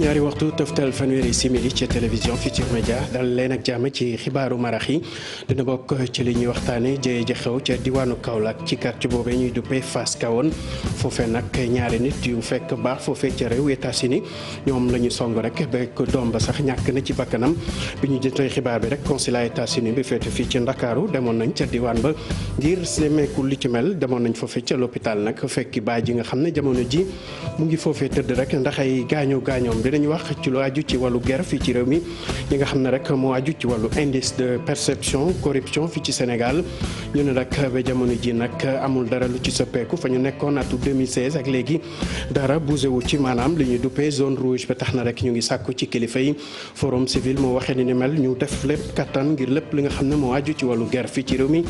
juróom-ñaari waxtu toftal fanweeri simili ci télévision Futurs Médias dal leen ak jàmm ci xibaaru marax yi dina bokk ci li ñuy waxtaane jëye ji xew ca diwaanu Kaolack ci quartier boobee ñuy duppee Fass Kawoon foofee nag ñaari nit yu fekk baax foofee ca réew États-Unis ñoom la ñu song rek ba doom ba sax ñàkk na ci bakkanam bi ñu jotee xibaar bi rek consulat États-Unis bi féete fii ci Ndakaaru demoon nañ ca diwaan ba ngir semeeku li ci mel demoon nañ foofee ca l'hôpital nag fekki baay ji nga xam ne jamono ji mu ngi foofee tëdd rek ndax ay gaañoom dinañu wax ci lu aju ci wàllu guerre fii ci réew mi ñi nga xam ne rek moo aju ci wàllu indice de perception corruption fii ci Sénégal ñu ne nag ba jamono ji nag amul dara lu ci soppeeku fa ñu nekkoon atu 2016 ak léegi dara bougé wu ci maanaam li ñuy duppee zone rouge ba tax na rek ñu ngi sàkku ci kilifa yi forum civil moo waxee ni mel ñu def lépp kattan ngir lépp li nga xam ne moo aju ci wàllu guerre fii ci réew mi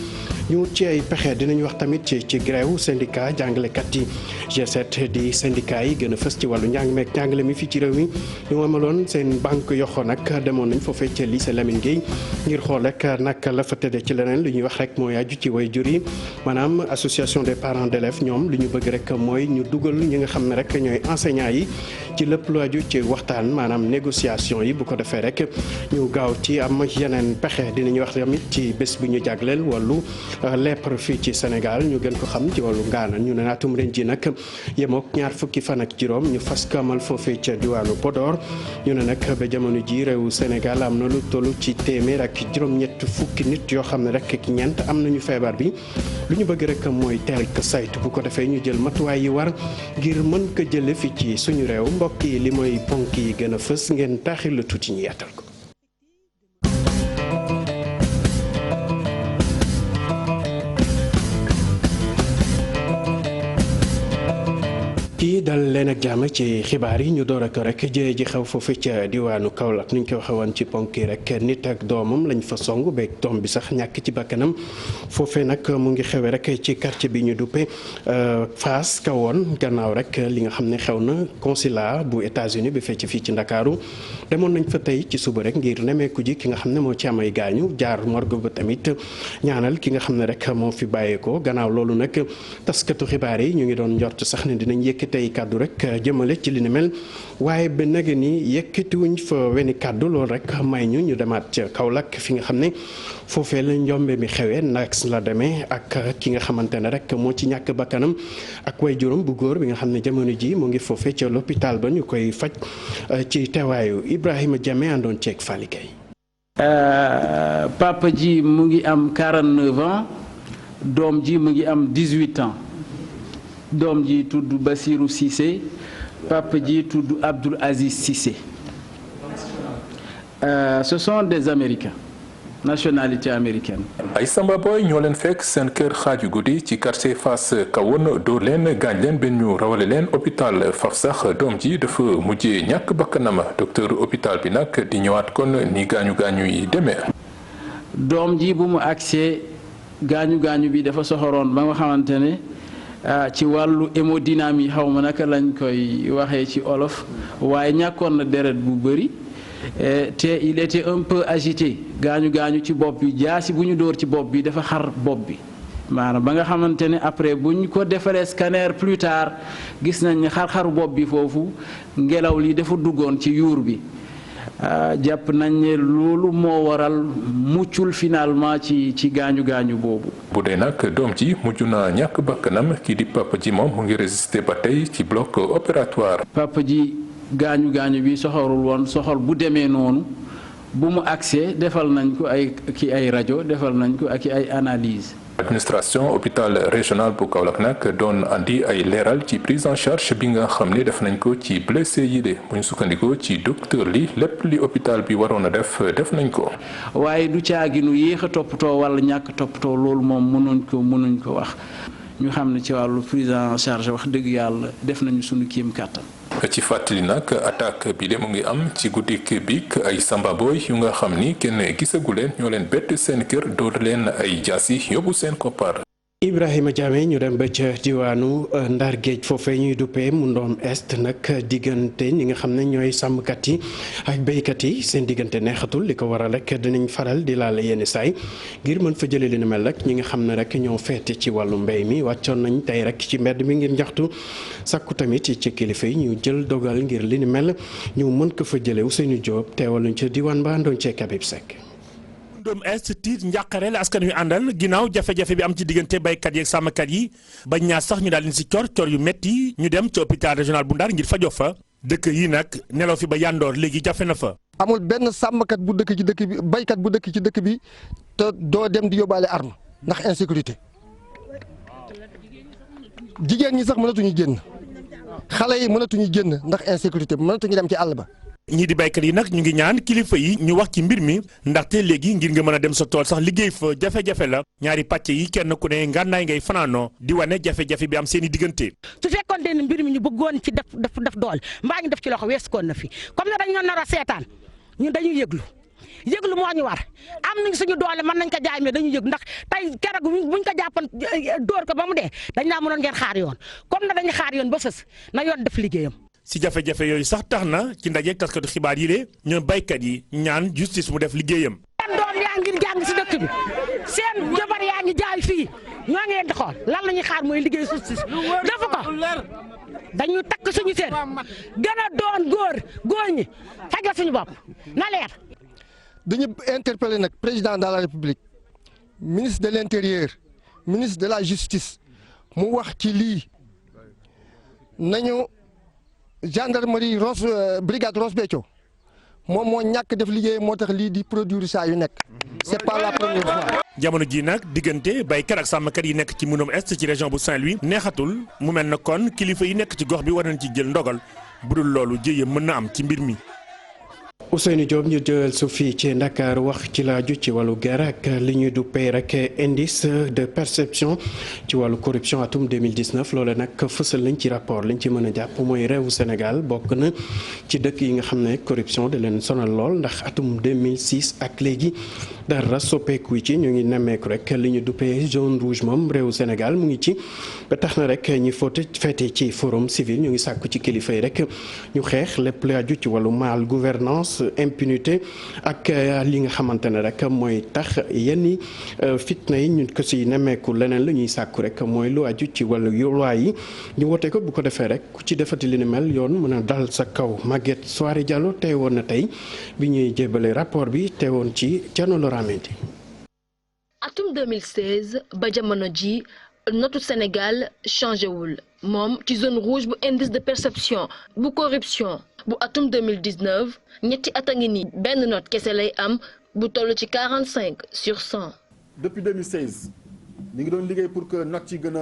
ñu ci ay pexe dinañu wax tamit ci grève syndicat jàngalekat yi G7 di syndicat yi gën a fës ci wàllu njàng meek njàngale mi fii ci réew mi ñu amaloon seen banque yoxo nag demoon nañ foofee ca lycée Lamine Gueye ngir xool rek naka la fa tëddee ci leneen li ñuy wax rek mooy aju ci way jur yi maanaam association des parents d'élèves ñoom li ñu bëgg rek mooy ñu dugal ñi nga xam ne rek ñooy enseignants yi ci lépp lu aju ci waxtaan maanaam négociation yi bu ko defee rek ñu gaaw ci am yeneen pexe dinañu wax tamit ci bés bi ñu jagleel wàllu lèpre fii ci Sénégal ñu gën ko xam ci wàllu ngaana ñu ne naatum ren ji nag yemook ñaar fukki fan ak juróom ñu fas kamal foofee ca diwaanu Podor ñu ne nag ba jamono ji réewu Sénégal am na lu toll ci téeméer ak juróom-ñett fukki nit yoo xam ne rek ak ñeent am nañu feebar bi lu ñu bëgg rek mooy teel ko saytu bu ko defee ñu jël matuwaay yi war ngir mën ko jële fi ci suñu réew mbokk yi li mooy ponk yi gën a fës ngeen taaxir la tuuti ñu yaatal ko. kii dal leen ak jàmm ci xibaar yi ñu door ak rek jëye ji xew foofu ca diwaanu Kaolack ni ñu ko waxee woon ci ponk yi rek nit ak doomam lañ fa song beeg doom bi sax ñàkk ci bakkanam foofee nag mu ngi xewee rek ci quartier bi ñu duppe Fass Kawoon gannaaw rek li nga xam ne xew na consulat bu États-Unis bi fecc fii ci Ndakaaru demoon nañ fa tey ci suba rek ngir nemeeku ji ki nga xam ne moo ci am ay gaañu jaar morgue ba tamit ñaanal ki nga xam ne rek moo fi bàyyeekoo gannaaw loolu nag taskatu xibaar yi ñu ngi doon njort sax ne dinañ yëkkati tey kàddu rek jëmale ci li ni mel waaye ba nag ni yëkkatiwuñ fa weni kàddu loolu rek may ñu demaat ca Kaolack fi nga xam ne foofee la njombe mi xewee nag la demee ak ki nga xamante ne rek moo ci ñàkk bakkanam ak way juróom bu góor bi nga xam ne jamono ji mu ngi foofee ca l'hôpital ba ñu koy faj ci teewaayu Ibrahima Diame àndoon ceeg Fally Gueye. Papa ji mu ngi am 49 ans doom ji mu ngi am 18 ans. doom ji tudd Basirou Cissé papa ji tudd Abdoul Aziz Cissé ce sont des Américains nationalité américaine. ay Samba Boy ñoo leen fekk seen kër xaaju guddi ci quartier Fass Kawoon dóor leen gaañ leen benn ñu rawale leen hôpital faf sax doom ji dafa mujjee ñàkk bakkanam docteur hôpital bi nag di ñëwaat kon ni gaañu yi demee. doom ji bu mu agsee gaañu bi dafa soxoroon ba nga xamante ne. ci wàllu hémodynamie xaw ma naka lañ koy waxee ci olof waaye ñàkkoon na deret bu bëri te il était un peu agité gaañu ci bopp bi jaasi bu ñu dóor ci bopp bi dafa xar bopp bi maanaam ba nga xamante ne après bu ñu ko defaree scanner plus tard gis nañ ne xar-xaru bopp bi foofu ngelaw li dafa duggoon ci yuur bi jàpp nañ ne loolu moo waral muccul finalement ci gaañu boobu. bu dee nag doom ji mujj na ñàkk bakkanam kii di papa ji moom mu ngi résister ba tey ci bloc opératoire. papa ji gaañu bi soxorul woon soxor bu demee noonu bu mu agsee defal nañ ko ay rajo defal nañ ko ak ay analyse. administration hôpital régional bu Kaolack nag doon andi ay leeral ci prise en charge bi nga xam ne def nañ ko ci blessé yi de bu ñu sukkandikoo ci docteur li lépp li hôpital bi waroon a def nañ ko. waaye du caaginu yéex a toppatoo wala ñàkk toppatoo loolu moom mënuñ ko wax ñu xam ne ci wàllu prise en charge wax dëgg yàlla def nañu sunu kéem kàttan. ci fàttali nag attaque bi de mu ngi am ci guddik biig ay Samba Boy yu nga xam ni kenn gisagu leen ñoo leen bett seen kër dóor leen ay jaasi yóbbu seen koppar. Ibrahima Diame ñu dem ba ca diwaanu Ndar Géej foofee ñuy duppee mu ndoom est nag diggante ñi nga xam ne ñooy sàmmkat yi ak béykat yi seen diggante neexatul li ko waral rek dinañ faral di laal yenn saay ngir mën fa jëlee li ni mel rek ñi nga xam ne rek ñoo feete ci wàllu mbéy mi wàccoon nañ tey rek ci mbedd mi ngir njaxtu sàkku tamit ci kilifa yi ñu jël dogal ngir li ni mel ñu mën ko fa jëlee Ousseynou Diop teewal nañ ca diwaan ba àndoon cee Kabib Seck. Ndom est tiit njàqare la askan wi àndal ginnaaw jafe-jafe bi am ci diggante baykat yi ak sàmmkat yi bañ ñaar sax ñu daal di si cor yu metti ñu dem ci hôpital régional bu Ndar ngir fajoo fa dëkk yi nag nelaw fi ba yandoor léegi jafe na fa. amul benn sàmmkat bu dëkk ci dëkk bi baykat bu dëkk ci dëkk bi te doo dem di yóbbaale arme ndax insécurité jigéen ñi sax mënatuñu génn xale yi mënatuñu génn ndax insécurité mënatuñu dem ci àll ba. ñii di baykat yi nag ñu ngi ñaan kilifa yi ñu wax ci mbir mi ndaxte léegi ngir nga mën a dem sa tool sax liggéey fa jafe-jafe la ñaari pàcc yi kenn ku ne ngànnaay ngay fanaanoo di wane jafe-jafe bi am seen i diggante. su fekkoon ne mbir mi ñu bëggoon ci def dool mbaa ñu def ci loxo weesu koon na fi comme ne dañu nar a seetaan ñun dañuy yëglu moo ñu war am nañ suñu doole mën nañ ko jaay mais dañuy yëg ndax tey keroog buñ ko jàppan dóor ko ba mu dee dañ naa mënoon ngeen xaar yoon comme na dañuy xaar yoon ba sës na yoon def liggéeyam. si jafe-jafe yooyu sax tax na ci ndajeek taskatu xibaar yi de ñoom baykat yi ñaan justice mu def liggéeyam. seen doom yaa ngi jàng si dëkk bi seen jabar yaa ngi jaay fii ñoo ngi leen di xool lan la ñuy xaar mooy liggéey justice defu ko dañuy takk suñu seen gën a doon góor ñi fajal suñu bopp na leer. dañu interpeller nag président de la république ministre de l'intérieur ministre de la justice mu wax ci lii nañu. gendarmerie brigade Ross Béthio moom moo ñàkk def liggéey moo tax lii di produire saa yu nekk c'est pas la première fois. jamono ji nag diggante baykat ak sàmmkat yi nekk ci Mounom Est ci région bu Saint-Louis neexatul mu mel na kon kilifa yi nekk ci gox bi war nañ ci jël ndogal bu dul loolu jéye mën na am ci mbir mi. Ousseynou Diop ñu jël su fii ci Ndakaar wax ci laaju ci wàllu guerre ak li ñuy duppee rek indice de perception ci wàllu corruption atum 2019 loole nag fësal nañ ci rapport liñ ci mën a jàpp mooy réewu Sénégal bokk na ci dëkk yi nga xam ne corruption da leen sonal lool ndax atum 2006 ak léegi dara soppeeku ci ñu ngi nemmeeku rek li ñu duppee zone rouge moom réewu Sénégal mu ngi ci ba tax na rek ñi feete ci forum civil ñu ngi sàkku ci kilifa yi rek ñu xeex lépp lu aju ci wàllu mal gouvernance impunité ak li nga xamante ne rek mooy tax yenn fitna yi ñu ko si nemmeeku leneen la ñuy sàkku rek mooy lu aju ci wàllu loi yi ñu wote ko bu ko defee rek ku ci defati li ni mel yoon mën a dal sa kaw. Maguette Soirée Diallo teewoon na tey bi ñuy jébale rapport bi teewoon ci Thierno Loramenti. atum 2016 ba jamono ji notu Sénégal changé wul moom ci zone rouge bu indice de perception bu corruption bu atum 2019 ñetti at a ngi nii benn note kese lay am bu toll ci 45/100. depuis 2016 ñu ngi doon liggéey pour que note yi gën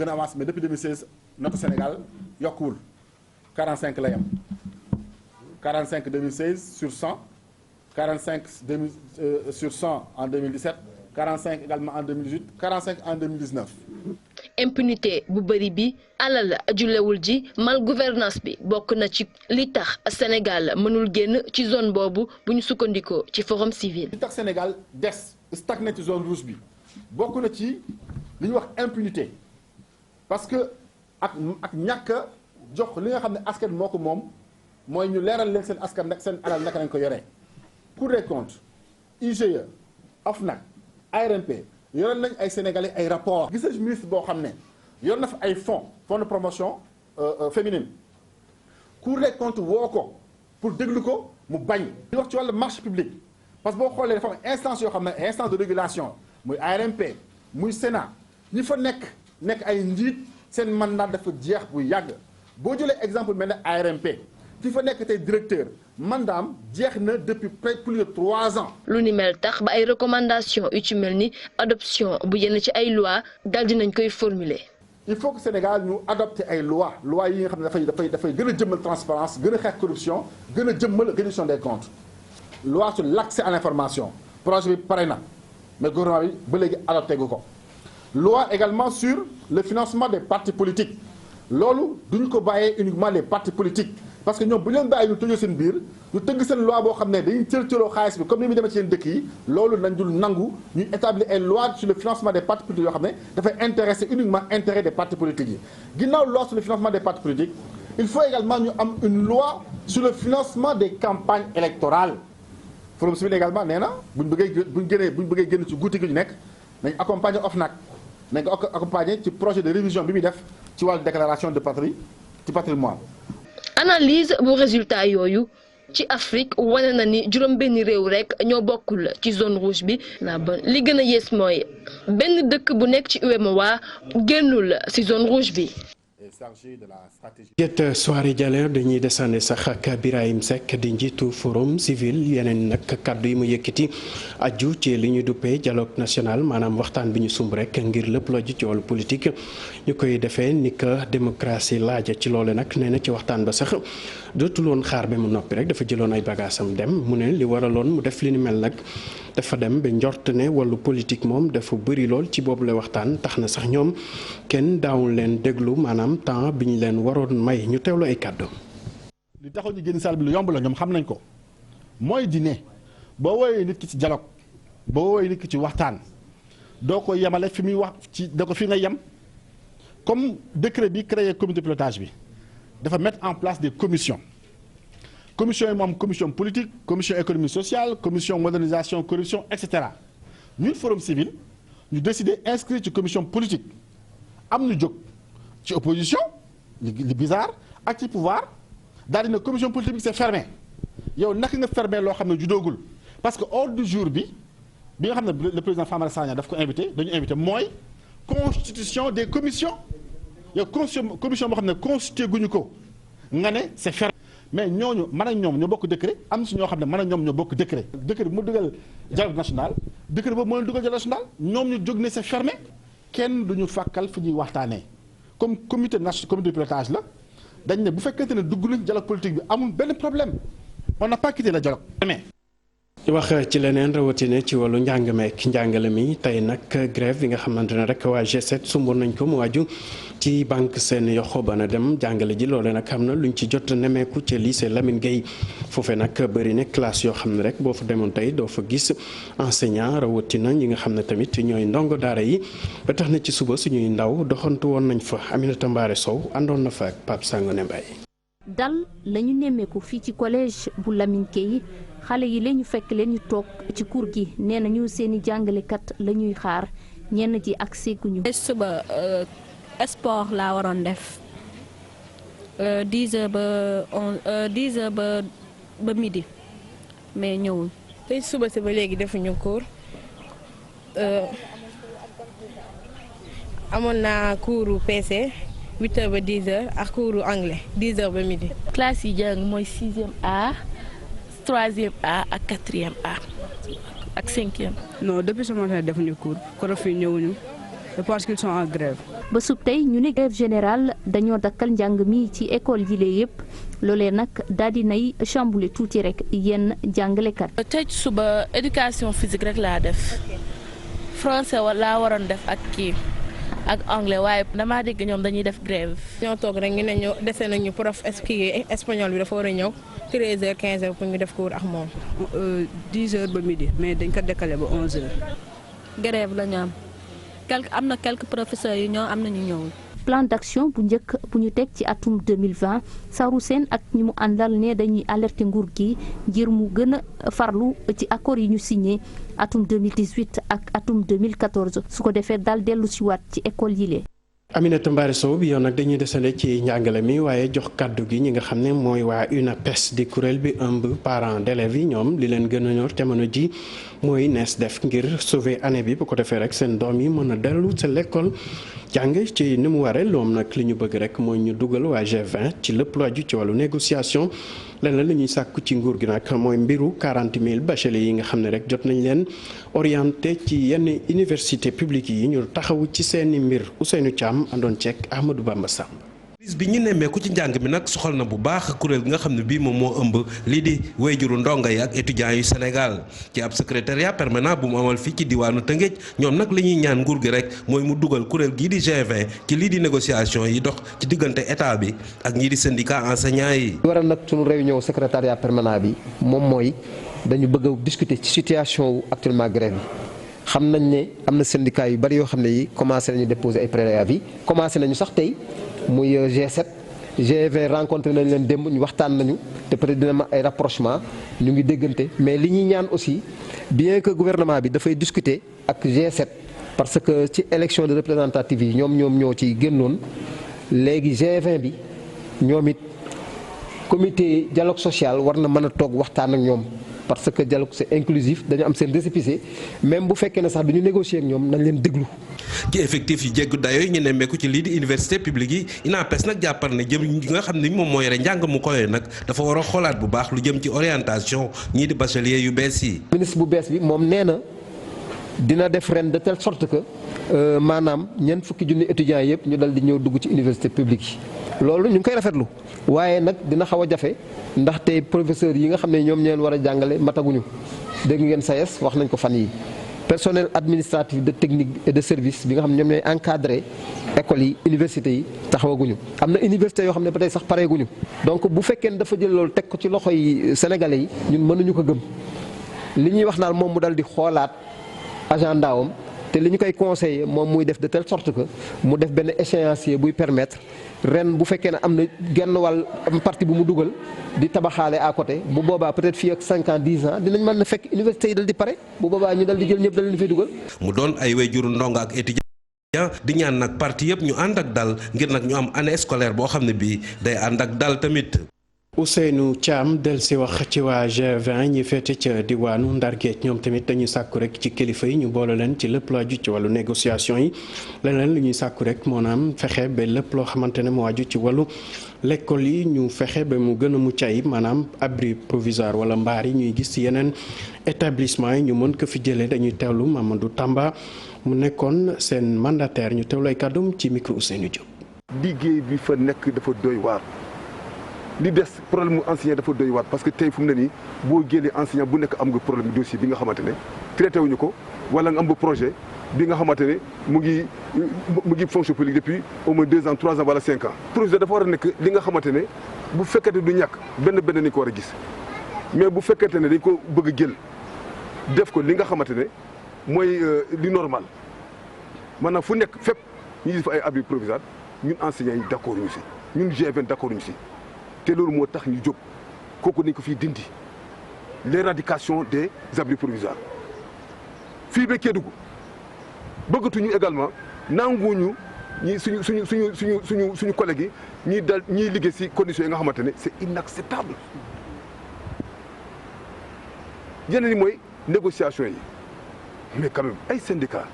a avance mais depuis 2016 notu Sénégal yokkuwul 45 lay am 45 2016 sur 100 45 sur 100 en 2017 45 également en 2018 45 en 2019. impunité bu bëri bi alal julewul ji mal gouvernance bi bokk na ci li tax Sénégal mënul génn ci zone boobu bu ñu sukkandikoo ci forum civil. li tax Sénégal des stagné ci zone rouge bi bokk na ci li ñuy wax impunité parce que ak ñàkk a jox li nga xam ne askan moo ko moom mooy ñu leeral leen seen askan nag seen alal naka lañ ko yoree. Cour des comptes IGE OFNAC ARMP yoroon nañ ay sénégalais ay rapport gis nañ ministre boo xam ne yor na fa ay fonds de promotion féminine Cour des comptes woo ko pour déglu ko mu bañ. ñu wax ci wàllu marché public parce que boo xoolee dafa am instance yoo xam ne instance de régulation muy ARMP muy Sénat ñi fa nekk ay njiit seen mandat dafa jeex bu yàgg boo jëlee exemple mel ne ARMP ki fa nekk tey directeur mandaam jeex na depuis plus de 3 ans. lu ni mel tax ba ay recommandations yu ci mel ni adoption bu yenn ci ay loi dal dinañ koy formuler. il faut que Sénégal ñu adopter ay loi yi nga xam ne dafay gën a jëmmal transparence gën a xeex corruption gën a jëmmal reddition des comptes loi sur l'accès à l'information projet bi pare na mais gouvernement bi ba léegi adopté gu ko. loi également sur le financement des partis politiques loolu duñu ko bàyyee uniquement les partis politiques parce que ñoom bu ñu leen bàyyi ñu tëjoo seen biir ñu tëgg seen loi boo xam ne dañuy cërcëroo xaalis bi comme ni muy demee ci seen dëkk yi loolu nañ dul nangu ñu établir ay loi sur le financement des partis politiques yoo xam ne dafay intéresser uniquement intérêt des partis politiques yi ginnaaw loi sur le financement des partis politiques il faut également ñu am une loi sur le financement des campagnes électorales Forum Civil également nee na buñ bëggee génn ci guuti gi ñu nekk nañ accompagner OFNAC nañ ko accompagner ci projet de révision bi muy def ci wàllu déclaration de patrimoine. analyse bu résultat yooyu ci Afrique wane na ni juróom-benni réew rek ñoo bokkul ci zone rouge bi li gën a yées mooy benn dëkk bu nekk ci UEMOA génnul ci zone rouge bi. get soirée jaleer dañuy desandi sax ak Birahim Seck di njiitu forum civil yeneen nag kàddu yi mu yëkkati aju ci li ñu duppee dialogue national maanaam waxtaan bi ñu sumb rek ngir lépp loo ji ci wàllu politique ñu koy defee ni que démocratie laaja ci loole nag nee na ci waxtaan ba sax dootul woon xaar ba mu noppi rek dafa jëloon ay bagaasam dem mu ne li waraloon mu def li ni mel nag dafa dem ba njort ne wàllu politique moom dafa bëri lool ci boobu la waxtaan tax na sax ñoom kenn daawul leen déglu maanaam temps bi ñu leen waroon may ñu teewlu ay kàddu. li taxaw ñu génn salle bi lu yomb la ñoom xam nañ ko mooy di ne boo woowee nit ki ci dialogue boo woowee nit ki ci waxtaan doo ko yemale fi muy wax ci da ko fi nga yem comme décret bi créé comité de pilotage bi dafa mettre en place des commissions yi moom commission politique commission économie sociale commission modernisation corruption et cetera ñun forum civil ñu décidé inscrire ci commission politique am ñu jóg ci opposition li bizarre ak ci pouvoir daal dina commission politique bi c'est fermé yow naka nga fermé loo xam ne judoogul parce que ordre du jour bi nga xam ne le président Famara Sagna daf ko dañu invité mooy constitution des commissions yow commission boo xam ne constitué guñu ko nga ne c'est fermé mais ñooñu mën ak ñoom ñoo bokk décret am si ñoo xam ne mën ak ñoom ñoo bokk décret bi mu dugal dialogue national décret boobu moo leen dugal dialogue national ñoom ñu jóg ne c'est fermé kenn duñu fàkkal fi ñuy waxtaanee comme comité de pilotage la dañ ne bu fekkente ne dugg nañ dialogue politique bi amul benn problème on n'a pas quitté le dialogue mais wax ci leneen rawatina ci wàllu njàng meek njàngale mi tey nag grève bi nga xamante ne rek waa G7 sumboon nañ ko mu wàju ci banque seen yoxo ba na dem jàngale ji loole nag xam na luñ ci jot nemeeku ci lycée Lamine Gueye foofe nag bëri ne classe yoo xam ne rek boo fa demoon tey doo fa gis enseignant rawatina ñi nga xam ne tamit ñooy ndongo daara yi ba tax na ci suba suñuy ndaw doxantu woon nañ fa Aminata Mbaare Sow àndoon na fa ak Pape Sangone Mbaye dal lañu nemmeeku fii ci collège bu Lamine Gueye xale yi lañu fekk leen ñu toog ci cour gi nee nañu seeni jàngalekat la ñuy xaar ñenn ji ak seguñu. suba sport laa waroon def 10 heures ba midi mais ñëwul. tey suba si ba léegi defuñu cours amoon naa cours PC 8 heures ba 10 heures ak cours anglais 10 heures ba midi. classe yi jàng mooy 6e A 3e A ak 4e A ak 5e. non depuis ce matin defuñu cours prof yi ñëwuñu parce qu'ils sont en grève. ba sub tey ñu ne grève générale dañoo dakkal njàng mi ci école yi lee yëpp loolee nag daal di nay chamboulé tuuti rek yenn jàngalekat. tey ci suba éducation physique rek laa def français laa waroon def ak kii ak anglais waaye damaa dégg ñoom dañuy def grève. ñoo toog rek ñu ne ñu dese nañu prof espagnol bi dafa war a ñëw 13h 15h pour ñu def cours ak moom. 10h ba midi mais dañ ko décalé ba 11h. grève la ñu am na quelques professeurs yi ñoo am na ñu ñëwul. plan d'action bu njëkk bu ñu teg ci atum 2020 Saourou Sène ak ñi mu àndal ne dañuy alerter nguur gi ngir mu gën a farlu ci accord yi ñu signé atum 2018 ak atum 2014 su ko defee daal dellu si waat ci école yi lee. Aminata Mbaare Sow bi yoon nag dañuy desale ci njàngale mi waaye jox kàddu gi ñi nga xam ne mooy waa UNAPES di kuréel bi ëmb parents d'élèves yi ñoom li leen gën a ñor jamono ji mooy nees def ngir sauver année bi bu ko defee rek seen doom yi mën a dellu sa l'école jàng ci ni mu waree loom nag li ñu bëgg rek mooy ñu dugal waa G20 ci lépp lu aju ci wàllu négociation leneen la ñuy sàkku ci nguur gi nag mooy mbiru 40 000 bacheliers yi nga xam ne rek jot nañ leen orienté ci yenn université publique yi ñu taxawu ci seeni mbir Ousseynou Thiam àndoon ceek Ahmadou Bamba Samb. bis bi ñu nemmeeku ci njàng mi nag soxal na bu baax kuréel gi nga xam ne bii moom moo ëmb lii di wayjuru ndongo yi ak étudiants yu Sénégal ci ab secrétariat permanent bu mu amal fii ci diwaanu Tëngéej ñoom nag li ñuy ñaan nguur gi rek mooy mu dugal kuréel gii di G20 ci lii di négociation yi dox ci diggante état bi ak ñii di syndicat enseignants yi. waral nag sunu réunion secrétariat permanent bi moom mooy dañu bëgg a discuter ci situation wu actuellement grève bi xam nañ ne am na syndicat yu bari yoo xam ne yi commencé nañu déposer ay préavis commencé nañu sax tey. muy G7 G20 rencontré nañ leen démb ñu waxtaan nañu te peut-être dina ma ay rapprochement ñu ngi déggante mais li ñuy ñaan aussi bien que gouvernement bi dafay discuter ak G7 parce que ci élection de représentative yi ñoom ñoo ci génnoon léegi G20 bi ñoom it comité dialogue social war na mën a toog waxtaan ak ñoom parce que dialogue c'est inclusif dañu am seen récépissé même bu fekkee ne sax duñu négocier ak ñoom nañ leen déglu. ci effectif yi jéggu dayoo ñu nemmeeku ci lii di université publique yi INAPES nag jàppal ne jëm gi nga xam ne moom moo yore njàng mu koy nag dafa war a xoolaat bu baax lu jëm ci orientation ñii di bachelier yu bees yi. ministre bu bees bi moom nee na dina def ren de telle sorte que maanaam ñeent fukki junni étudiants yëpp ñu dal di ñëw dugg ci université publique yi loolu ñu ngi koy rafetlu waaye nag dina xaw a jafe ndaxte professeurs yi nga xam ne ñoom ñeen war a jàngale mataguñu dégg ngeen SAES wax nañ ko fan yi personnel administratif de technique et de service bi nga xam ne ñoom ñooy encadré écoles yi universités yi taxawaguñu am na université yoo xam ne ba tey sax pareeguñu donc bu fekkee ne dafa jël loolu teg ko ci loxo yi sénégalais yi ñun mënuñu ko gëm li ñuy wax naan moom mu dal di xoolaat agenda am te li ñu koy conseillé moom muy def de telle sorte que mu def benn échéancier buy permettre ren bu fekkee ne am na genn wàll partie bu mu dugal di tabaxaale à côté bu boobaa peut-être fii ak 5 ans 10 ans dinañ mën na fekk université yi dal di pare bu boobaa ñu dal di jël ñëpp dal leen fay dugal. mu doon ay wayjuru ndongo ak étudiant di ñaan nag parti yëpp ñu ànd ak dal ngir nag ñu am année scolaire boo xam ne bii day ànd ak dal tamit. Ousseynou Thiam del si wax ci waa G20 ñi féete ca diwaanu Ndar Géej ñoom tamit dañuy sàkku rek ci kilifa yi ñu boole leen ci lépp lu aju ci wàllu négociation yi leneen lu ñuy sàkku rek maanaam fexe ba lépp loo xamante ne moo aju ci wàllu l'école yi ñu fexe ba mu gën a mucc ayib maanaam abri provisoire wala mbaar yi ñuy gis ci yeneen établissement yi ñu mën ko fi jëlee dañuy teewlu Mamadou Tamba mu nekkoon seen mandataire ñu teewlu ay kàddum ci micro Ousseynou Diop. liggéey bi fa nekk dafa doy waar. li des problème mu enseignant dafa doy waat parce que tey fu mu ne nii boo génnee enseignant bu nekk am nga problème dossier bi nga xamante ne traité wuñu ko wala nga am ba projet bi nga xamante ne mu ngi fonction publique depuis au moins 2 ans 3 ans wala 5 ans. projet dafa war a nekk li nga xamante ne bu fekkente du ñàkk benn ni ko war a gis mais bu fekkente ne dañ ko bëgg a jël def ko li nga xamante ne mooy li normal maanaam fu nekk fépp ñu gis fa ay abri provisoire ñun enseignants yi d'accord ñu si ñun G20 d'accord ñu si. te loolu moo tax ñu jóg kooku nañ ko fii dindi l'éradication des abris provisoires fii ba Kédougou bëggatuñu également nanguwuñu ñi suñu collègues yi ñiy liggéey ci conditions yi nga xamante ne c'est inacceptable yeneen yi mooy négociation yi mais quand même ay syndicats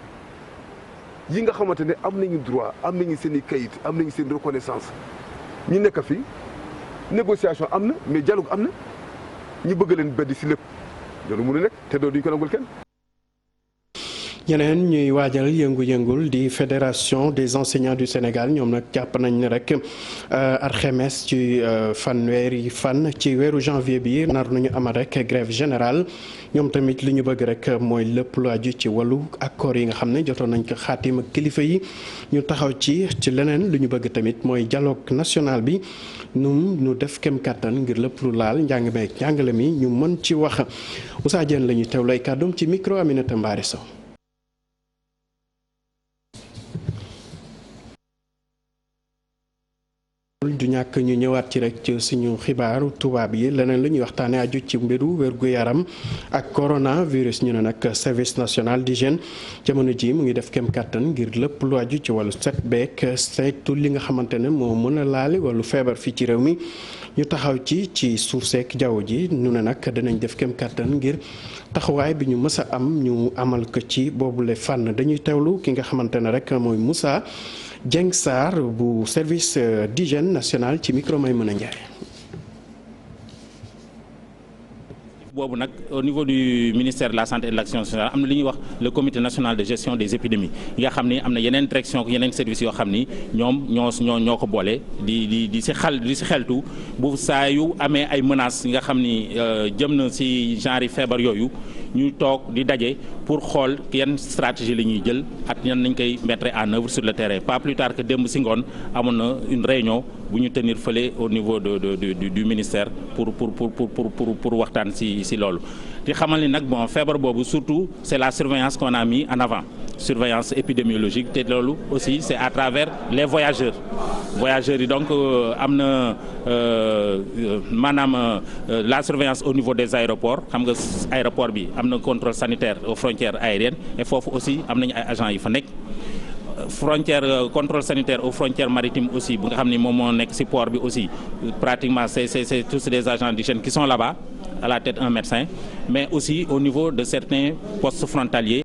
yi nga xamante ne am nañu droit am nañu seen i kayit am nañu seen reconnaissance ñu nekk fii négociation am na mais dialogue am na ñu bëgg leen beddi ci lépp loolu mënu nekk te doo duñ ko nangul kenn. ñeneen ñuy waajal yëngu-yëngul di fédération des enseignants du Sénégal ñoom nag jàpp nañ ne rek alxames ci fanweeri fan ci weeru janvier bi nar nañu amal rek grève générale ñoom tamit li ñu bëgg rek mooy lépp lu aju ci wàllu accord yi nga xam ne jotoon nañ ko xaatim ak kilifa yi ñu taxaw ci leneen lu ñu bëgg tamit mooy dialogue national bi ñu def kem kàttan ngir lépp lu laal njàng meek njàngale mi ñu mën ci wax Moussa Diène la ñu teew lay kàddum ci micro Aminata Mbaare Sow. du ñàkk ñu ñëwaat ci rek ci suñu xibaaru tubaab yi leneen lu ñuy waxtaane aju ci mbiru wér-gu-yaram ak coronavirus ñu ne nag service national d'hygiène jamono ji mu ngi def kem kàttan ngir lépp lu aju ci wàllu set beek saytu li nga xamante ne moo mën a laali wàllu feebar fii ci réew mi ñu taxaw ci suuf seek jaww ji ñu ne nag dinañ def kem kàttan ngir taxawaay bi ñu mës a am ñu amal ko ci boobule fànn dañuy teewlu ki nga xamante ne rek mooy Moussa Dieng Sarr bu service d'hygiène national ci micro may mën a njaay boobu nag au niveau du ministère de la santé et de l'action sociale am na li ñuy wax le comité national de gestion des épidémies yi nga xam ni am na yeneen direction yeneen services yoo xam ni ñoom ñoo ko boole di si xeltu bu saa yu amee ay menaces yi nga xam ni jëm na si genre yi feebar yooyu ñu toog di daje pour xool yan stratégie la ñuy jël ak yan nañ koy mettre en œuvre sur le terrain pas plus tard que démb si ngoon amoon na une réunion bu ñu tenir fële au niveau du ministère pour waxtaan si loolu di xamal ni nag bon feebar boobu surtout c'est la surveillance qu'on a mis en avant surveillance épidémiologique te loolu aussi c'est à travers les voyageurs yi donc am na maanaam la surveillance au niveau des aéroports xam nga aéroport bi am na contrôle sanitaire aux frontières aériennes et foofu aussi am nañu ay agents yi fa nekk contrôle sanitaire aux frontières maritimes aussi bu nga xam ni moom moo nekk ci port bi aussi pratiquement c'est tous des agents d'hygiène qui sont là-bas à la tête un médecin mais aussi au niveau de certains postes frontaliers.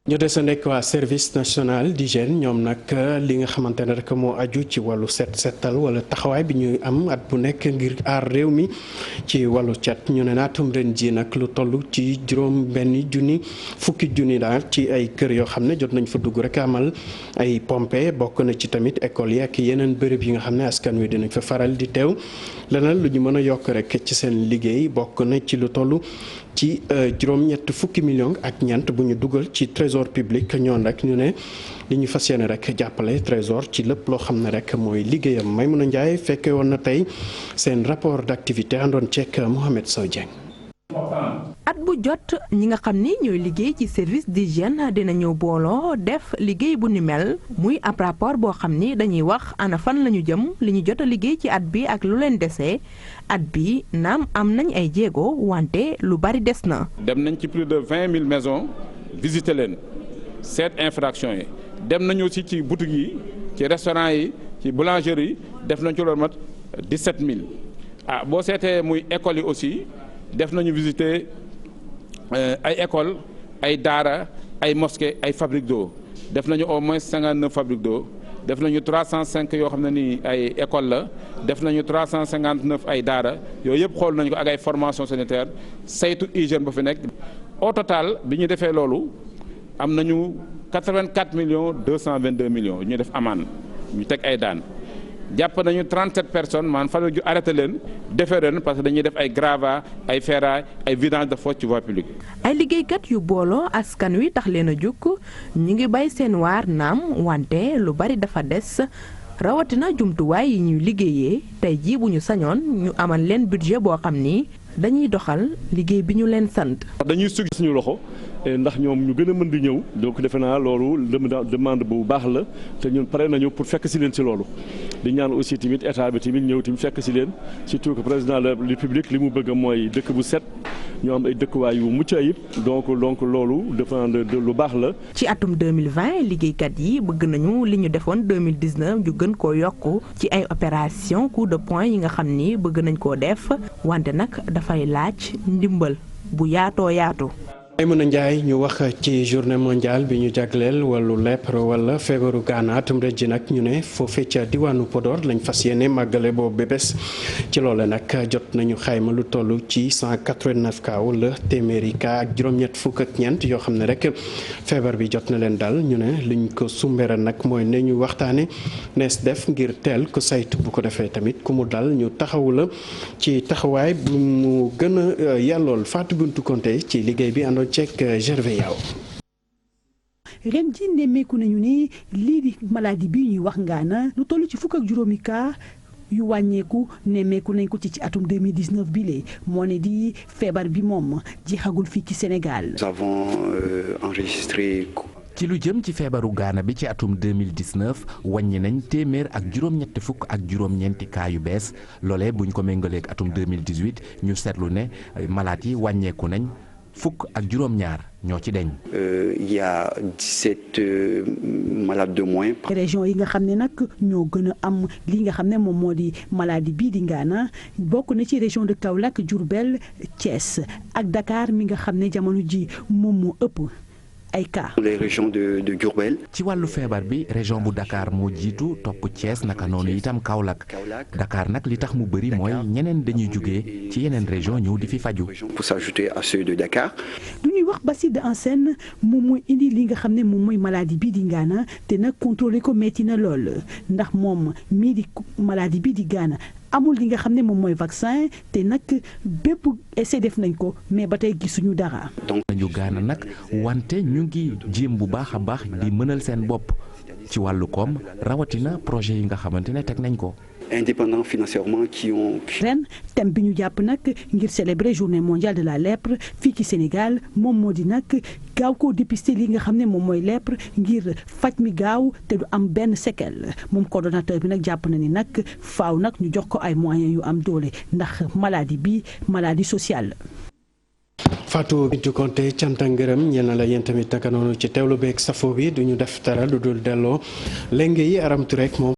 ñu des a nekk waa service national d'hygiène ñoom nag li nga xamante ne rek moo aju ci wàllu setal wala taxawaay bi ñuy am at bu nekk ngir aar réew mi ci wàllu cet ñu ne naatum ren ji nag lu toll ci fukki junni daal ci ay kër yoo xam ne jot nañ fa dugg rek amal ay pompe bokk na ci tamit école yi ak yeneen bërëb yi nga xam ne askan wi dinañ fa faral di teew leneen lu ñu mën a yokk rek ci seen liggéey bokk na ci lu toll ci juróom-ñett fukki million ak ñeent bu ñu dugal ci trésor public ñoon rek ñu ne li ñu fas yéene rek jàppale trésor ci lépp loo xam ne rek mooy liggéeyam Maimouna Ndiaye fekke woon na tey seen rapport d'activité àndoon ceek Mohamed Sow Dieng. at bu jot ñi nga xam ni ñooy liggéey ci service d'hygiène dina ñëw booloo def liggéey bu ni mel muy ab rapport boo xam ni dañuy wax ana fan la ñu jëm li ñu jot a liggéey ci at bi ak lu leen desee at bi naam am nañ ay jéego wante lu bari des na. dem nañ ci plus de 20 000 maisons visiter leen seet infraction yi dem nañu aussi ci boutique yi ci restaurant yi ci boulangerie yi def nañ ci loolu mat 17 000 boo seetee muy écoles yi aussi def nañu visiter ay école ay daara ay mosquée ay fabrique d'eau def nañu au moins 59 fabriques d'eau def nañu 305 yoo xam ne ni ay école la def nañu 359 ay daara yooyu yëpp xool nañu ko ak ay formation sanitaire saytu hygiène ba fi nekk. au total bi ñu defee loolu am nañu 84 millions 222 millions ñu def amende ñu teg ay daan jàpp nañu 37 personnes maanaam fan ju arrêté leen defee ren parce que dañuy def ay gravats ay ferrailles ay vidange de fosse ci voie publique. ay liggéeykat yu booloo askan wi tax leen a jukk ñu ngi bay seen waar naam wante lu bari dafa des rawatina jumtuwaay yi ñuy liggéeyee tey jii bu ñu sañoon ñu amal leen budget boo xam ni dañuy doxal liggéey bi ñu leen sant. dañuy sugg suñu loxo ndax ñoom ñu gën a mën di ñëw donc defe naa loolu demande bu baax la te ñun pare nañu pour fekk si leen si loolu di ñaan aussi tamit état bi tamit ñëw tamit fekk si leen surtout que président de la République li mu bëgg mooy dëkk bu set ñu am ay dëkkuwaay yu mucc ayib donc loolu dafa lu baax la. ci atum 2020 liggéeykat yi bëgg nañu li ñu defoon 2019 ñu gën koo yokk ci ay opération coup de poing yi nga xam ni bëgg nañ koo def wante nag dafay laaj ndimbal bu yaatoo yaatu. Maimouna Ndiaye ñu wax ci journée mondiale bi ñu jagleel wàllu lèpre wala feebaru Ghana atum ren ji nag ñu ne foofee ca diwaanu Podor lañ fas yéene màggale boobu bébés ci loole nag jot nañu xayma lu toll ci 189 cas wala téeméeri cas ak juróom-ñett fukk ak ñeent yoo xam ne rek feebar bi jot na leen dal ñu ne liñ ko sumbere nag mooy ne ñu waxtaane nees def ngir teel ko saytu bu ko defee tamit ku mu dal ñu taxawu la ci taxawaay bu mu gën a yàllool Fatou Bintou Konté ci liggéey bi àndoon ceek Gervais Yaw. ren ji nemmeeku nañu ne lii di maladie bi ñuy wax ngaana lu toll ci fukk ak juróomi cas yu wàññeeku nemmeeku nañ ko ci atum 2019 bi lee moo ne di feebar bi moom jeexagul fii ci Sénégal. Nous avons enregistré. ci lu jëm ci feebaru gaana bi ci atum 2019 wàññi nañ téeméer ak juróom-ñetti fukk ak juróom-ñeenti cas yu bees loolee buñ ko méngaleeg atum 2018 ñu seetlu ne malade yi wàññeeku nañ fukk ak juróom-ñaar ñoo ci deñ. Il y a 17 malades de moins. région yi nga xam ne nag ñoo gën a am li nga xam ne moom moo di maladie bii di ngaana bokk na ci région de Kaolack Diourbel Thiès ak Dakar mi nga xam ne jamono ji moom moo ëpp ay cas. les régions de Diourbel. ci wàllu feebar bi région bu Dakar moo jiitu topp Thiès naka noonu itam Kaolack Dakar nag li tax mu bëri mooy ñeneen dañuy jógee ci yeneen région ñëw di fi faju. pour s'ajouter à ceux de Dakar. lu ñuy wax Basile de Ansène moom mooy indi li nga xam ne moom mooy maladie bii di ngaana te nag contrôler ko metti na lool ndax moom mii di maladie bii di ngaana amul li nga xam ne moom mooy vaccin te nag bépp essai def nañ ko mais ba tey gisuñu dara. donc nañu gaana nag wante ñu ngi jéem bu baax a baax di mënal seen bopp ci wàllu koom rawatina projet yi nga xamante ne teg nañ ko. indépendants financièrement qui ont. ren thème bi ñu jàpp nag ngir célébrer journée mondiale de la lèpre fii ci Sénégal moom moo di nag gaaw koo dépister li nga xam ne moom mooy lèpre ngir faj mi gaaw te du am benn séquelle moom coordonnateur bi nag jàpp na ni nag faaw nag ñu jox ko ay moyens yu am doole ndax maladie bi maladie sociale la. Fatou Bintou Konté cant ak ngërëm ñeel na la yéen tamit naka noonu ci teewlu beeg safo bi du ñu def dara lu dul delloo léegi yi aramtu rek moom.